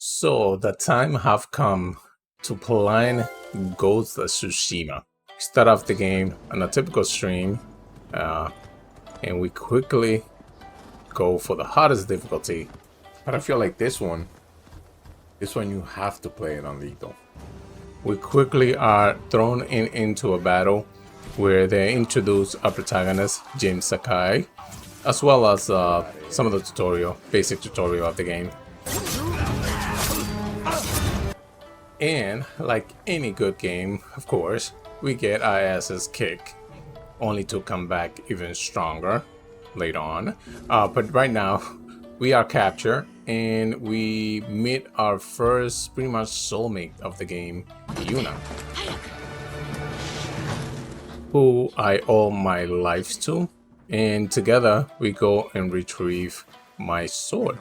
So the time have come to plan Ghost of Tsushima. Start off the game on a typical stream, and we quickly go for the hardest difficulty. But I feel like this one you have to play it on lethal. We quickly are thrown into a battle where they introduce a protagonist, Jin Sakai, as well as some of the basic tutorial of the game. And like any good game, of course, we get our asses kicked, only to come back even stronger later on. But right now, we are captured and we meet our first pretty much soulmate of the game, Yuna, who I owe my life to. And together we go and retrieve my sword.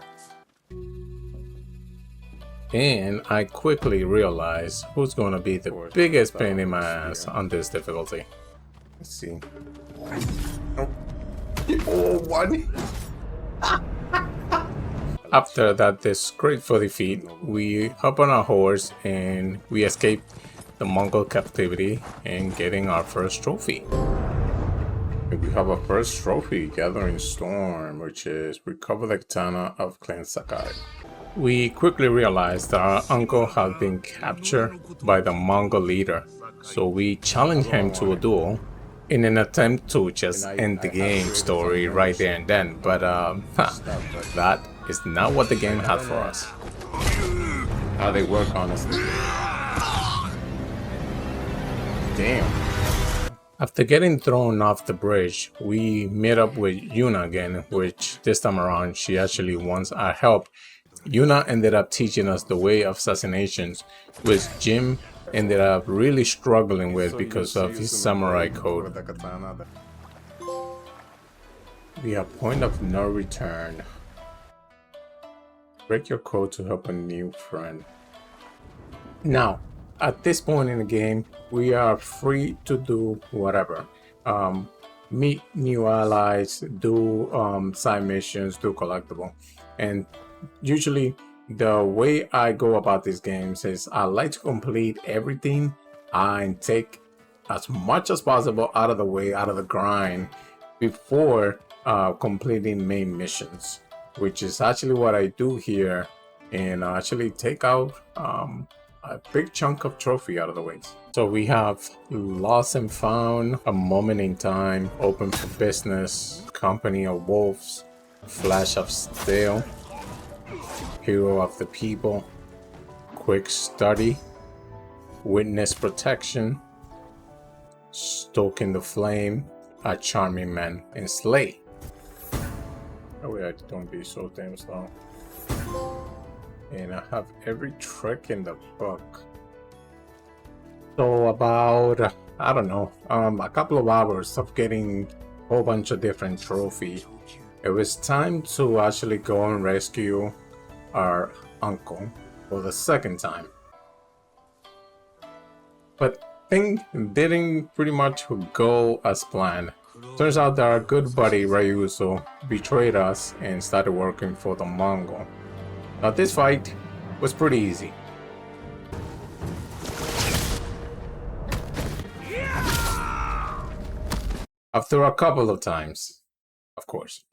And I quickly realize who's going to be the biggest pain in my ass on this difficulty. Let's see. Oh, one. After that disgraceful defeat, we hop on our horse and we escape the Mongol captivity and getting our first trophy. We have a first trophy, Gathering Storm, which is recover the katana of Clan Sakai. We quickly realized that our uncle had been captured by the Mongol leader, so we challenged him to a duel in an attempt to just end the game story right there and then, but that is not what the game had for us. How they work, honestly. Damn. After getting thrown off the bridge, we meet up with Yuna again, which this time around she actually wants our help. Yuna ended up teaching us the way of assassinations, which Jim ended up really struggling with because of his samurai code. We have point of no return. Break your code to help a new friend. Now, at this point in the game, we are free to do whatever. Meet new allies, do side missions, do collectible. And usually the way I go about these games is I like to complete everything and take as much as possible out of the way, out of the grind, before completing main missions, which is actually what I do here, and actually take out a big chunk of trophy out of the way. So we have Lost and Found, A Moment in Time, Open for Business, Company of Wolves, Flash of Steel, Hero of the People, Quick Study, Witness Protection, Stoking the Flame, A Charming Man, and Slay. Oh yeah, don't be so damn slow. And I have every trick in the book. So about, I don't know, a couple of hours of getting a whole bunch of different trophies, it was time to actually go and rescue our uncle for the second time. But things didn't pretty much go as planned. Turns out that our good buddy Ryuzo betrayed us and started working for the Mongol. Now this fight was pretty easy. After a couple of times, of course.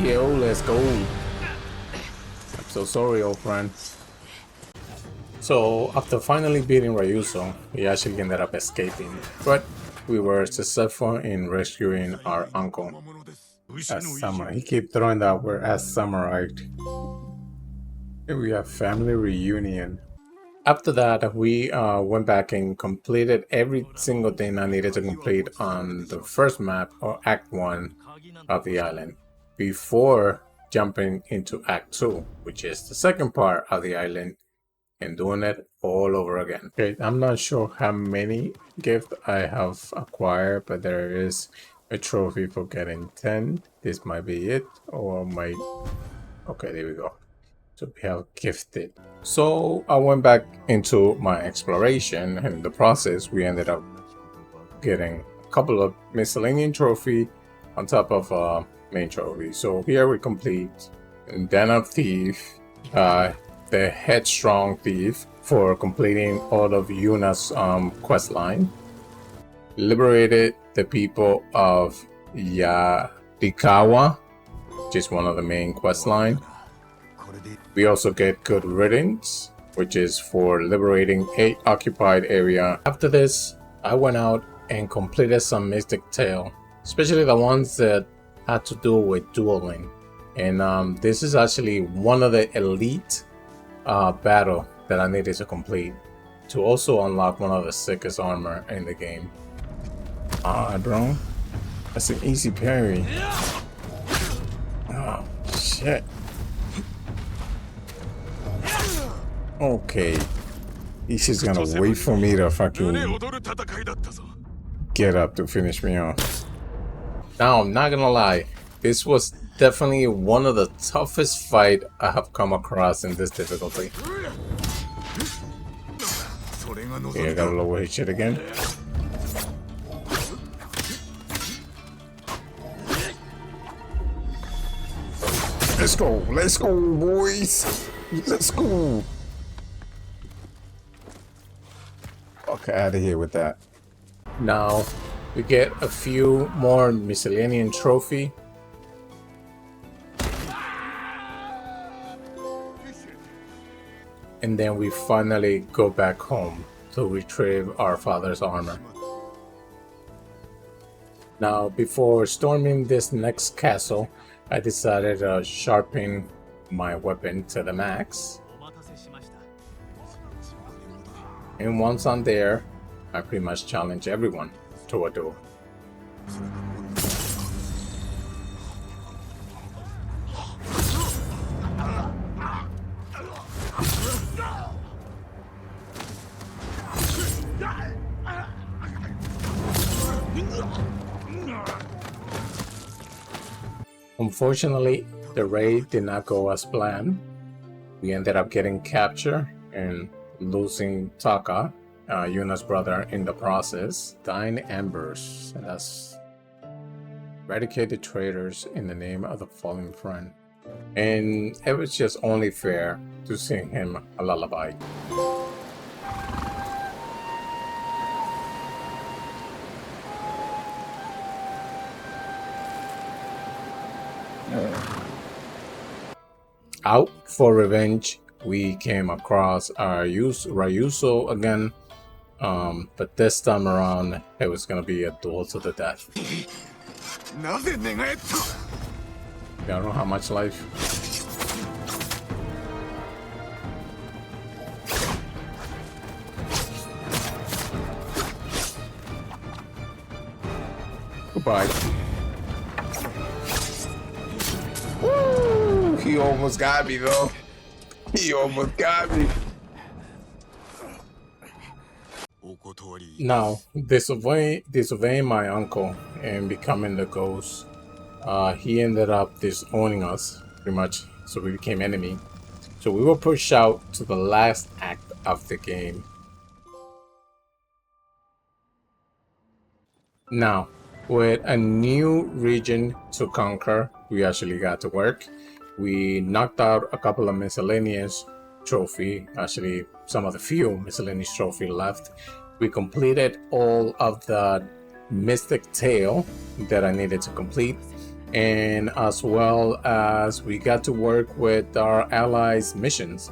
Yo, let's go. I'm so sorry, old friend. So, after finally beating Ryuzo, we actually ended up escaping, but we were successful in rescuing our uncle as samurai. He kept throwing that word as samurai. And we have family reunion. After that, we went back and completed every single thing I needed to complete on the first map, or Act 1 of the island, before jumping into Act 2, which is the second part of the island, and doing it all over again. Okay, I'm not sure how many gifts I have acquired, but there is a trophy for getting 10. This might be it, or might... Okay, there we go. So we have gifted. So I went back into my exploration, and in the process we ended up getting a couple of miscellaneous trophy on top of main trophy. So here we complete Den of Thief, the Headstrong Thief, for completing all of Yuna's quest line. Liberated the people of Yadikawa, which is one of the main quest line. We also get Good Riddance, which is for liberating 8 occupied area. After this, I went out and completed some Mystic Tale, especially the ones that had to do with dueling. And this is actually one of the elite battle that I needed to complete to also unlock one of the sickest armor in the game. Bro, that's an easy parry. Oh shit. Okay, he's just gonna wait for me to fucking get up to finish me off. Now, I'm not gonna lie, this was definitely one of the toughest fight I have come across in this difficulty. Okay, I gotta lower his shit again. Let's go, boys. Let's go. Okay, out of here with that. Now we get a few more miscellaneous trophy. And then we finally go back home to retrieve our father's armor. Now, before storming this next castle, I decided to sharpen my weapon to the max. And once I'm there, I pretty much challenge everyone to a duel. Unfortunately, the raid did not go as planned. We ended up getting captured and losing Taka, Yuna's brother, in the process. 9 embers, and that's eradicate the traitors in the name of the fallen friend. And it was just only fair to sing him a lullaby. Out for revenge, we came across our Ryuso again, but this time around it was gonna be a duel to the death. I don't know how much life. Goodbye. Woo! He almost got me though. He almost got me. Now, disobeying my uncle and becoming the ghost, he ended up disowning us, pretty much, so we became enemy. So we were pushed out to the last act of the game. Now, with a new region to conquer, we actually got to work. We knocked out a couple of miscellaneous trophy, actually some of the few miscellaneous trophy left. We completed all of the Mystic Tale that I needed to complete, and as well as we got to work with our allies' missions.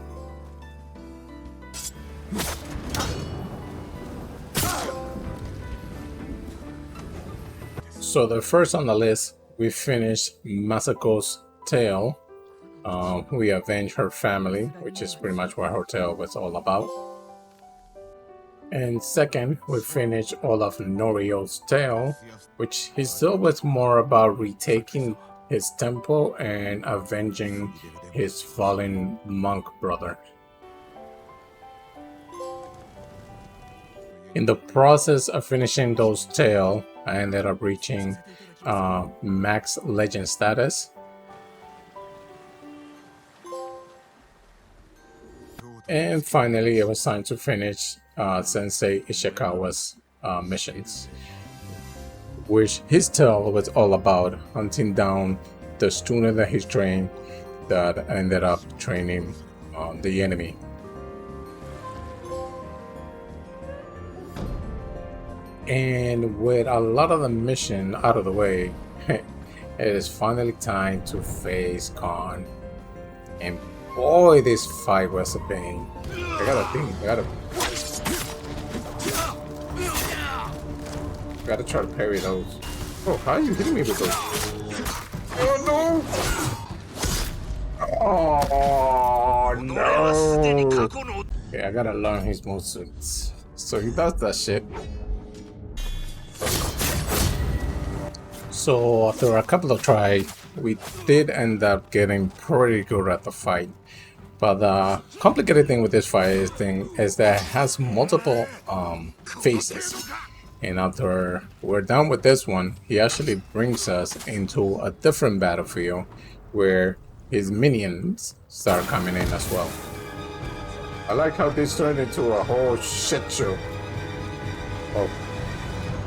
So the first on the list, we finished Masako's tale. We avenged her family, which is pretty much what her tale was all about. And second, we finished all of Norio's tale, which his tale was more about retaking his temple and avenging his fallen monk brother. In the process of finishing those tale, I ended up reaching max legend status. And finally, it was time to finish Sensei Ishikawa's missions. which his tale was all about hunting down the student that he's trained that ended up training the enemy. And with a lot of the mission out of the way, it is finally time to face Khan. And boy, this fight was a pain. I gotta try to parry those. Oh, how are you hitting me with those? Oh no! Oh no! Okay, I gotta learn his moves. So he does that shit. So after a couple of tries, we did end up getting pretty good at the fight. But the complicated thing with this fight is that it has multiple phases. And after we're done with this one, he actually brings us into a different battlefield where his minions start coming in as well. I like how this turned into a whole shit show. Oh,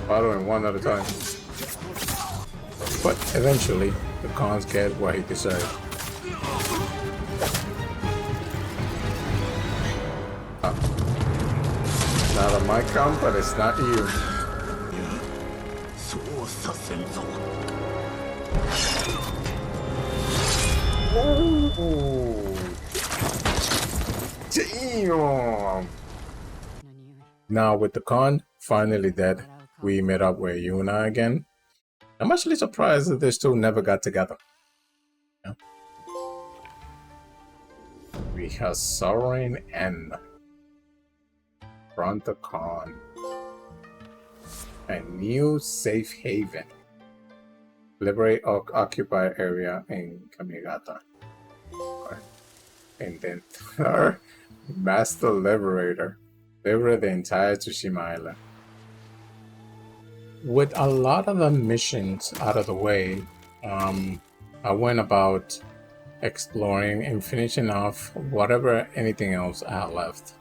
battling one at a time. But eventually, the Khans get what he deserves. Not on my count, but it's not you. Oh, damn! Now with the Khan finally dead, we met up with Yuna again. I'm actually surprised that these two never got together. Yeah. We have Sovereign and Front the Khan. A new safe haven. Liberate occupied area in Kamigata. And then third, Master Liberator. Liberate the entire Tsushima Island. With a lot of the missions out of the way, I went about exploring and finishing off whatever anything else I had left.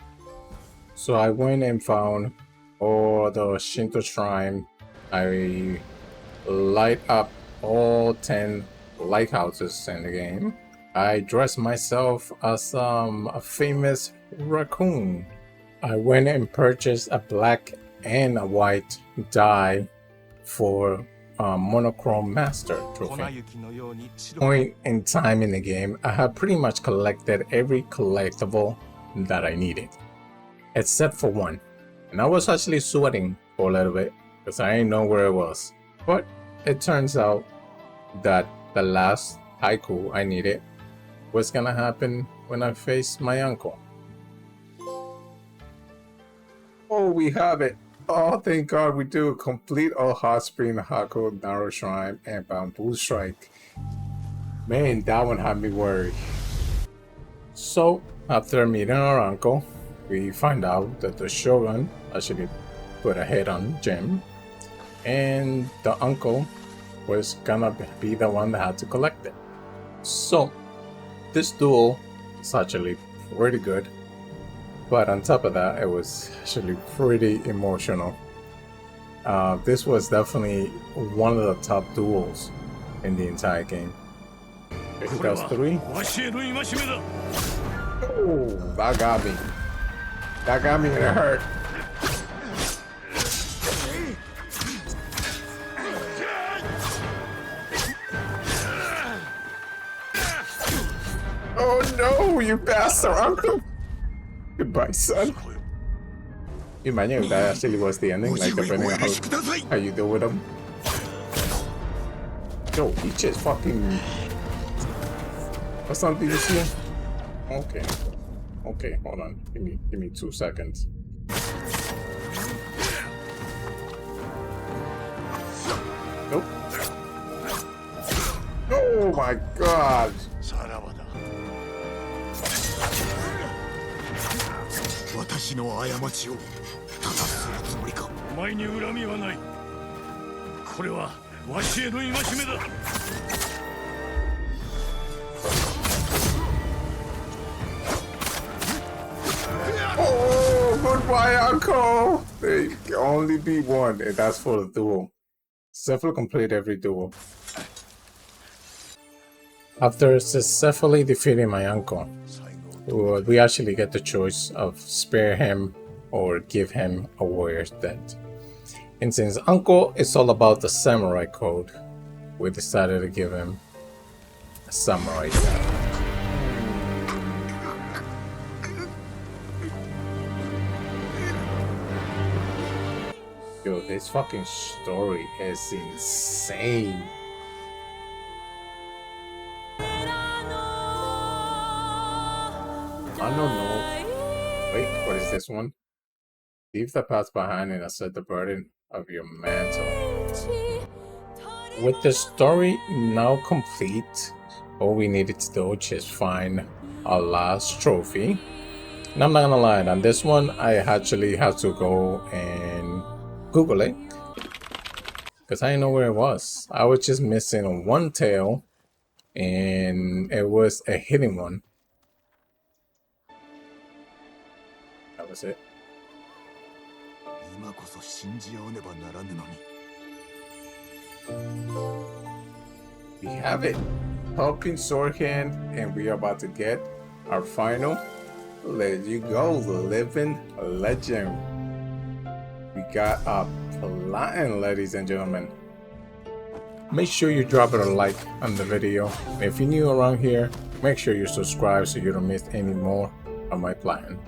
So I went and found all the Shinto shrine. I light up all 10 lighthouses in the game. I dressed myself as a famous raccoon. I went and purchased a black and a white dye for monochrome master trophy. Point in time in the game, I have pretty much collected every collectible that I needed, except for one. And I was actually sweating for a little bit because I didn't know where it was. But it turns out that the last haiku I needed was gonna happen when I faced my uncle. Oh, we have it. Oh, thank God we do. Complete all Hot Spring, Hako, Narrow Shrine, and Bamboo Strike. Man, that one had me worried. So, after meeting our uncle, we find out that the Shogun actually put a hit on Jim, and the uncle was gonna be the one that had to collect it. So, this duel is actually pretty good. But on top of that, it was actually pretty emotional. This was definitely one of the top duels in the entire game. He does 3. Oh, that got me. That got me and it hurt. Oh no, you bastard, uncle! Goodbye, son. You imagine if that actually was the ending, like depending on how you deal with him. Yo, he just fucking... What's something you see? Okay. Okay, hold on. Give me 2 seconds. Nope. Oh my god! Oh, goodbye, uncle! There can only be one, and that's for the duel. Successfully complete every duel. After successfully defeating my uncle, we actually get the choice of spare him or give him a warrior's death. And since uncle is all about the samurai code, we decided to give him a samurai death. Yo, this fucking story is insane. I don't know. Wait, what is this one? Leave the past behind and accept the burden of your mantle. With the story now complete, all we needed to do is just find our last trophy. And I'm not gonna lie, on this one, I actually had to go and Google it because I didn't know where it was. I was just missing one tail, and it was a hidden one. That was it. We have it. Helping sword hand, and we are about to get our final. Let you go, living legend. We got a platinum, ladies and gentlemen. Make sure you drop it a like on the video. If you're new around here, make sure you subscribe so you don't miss any more of my platinum.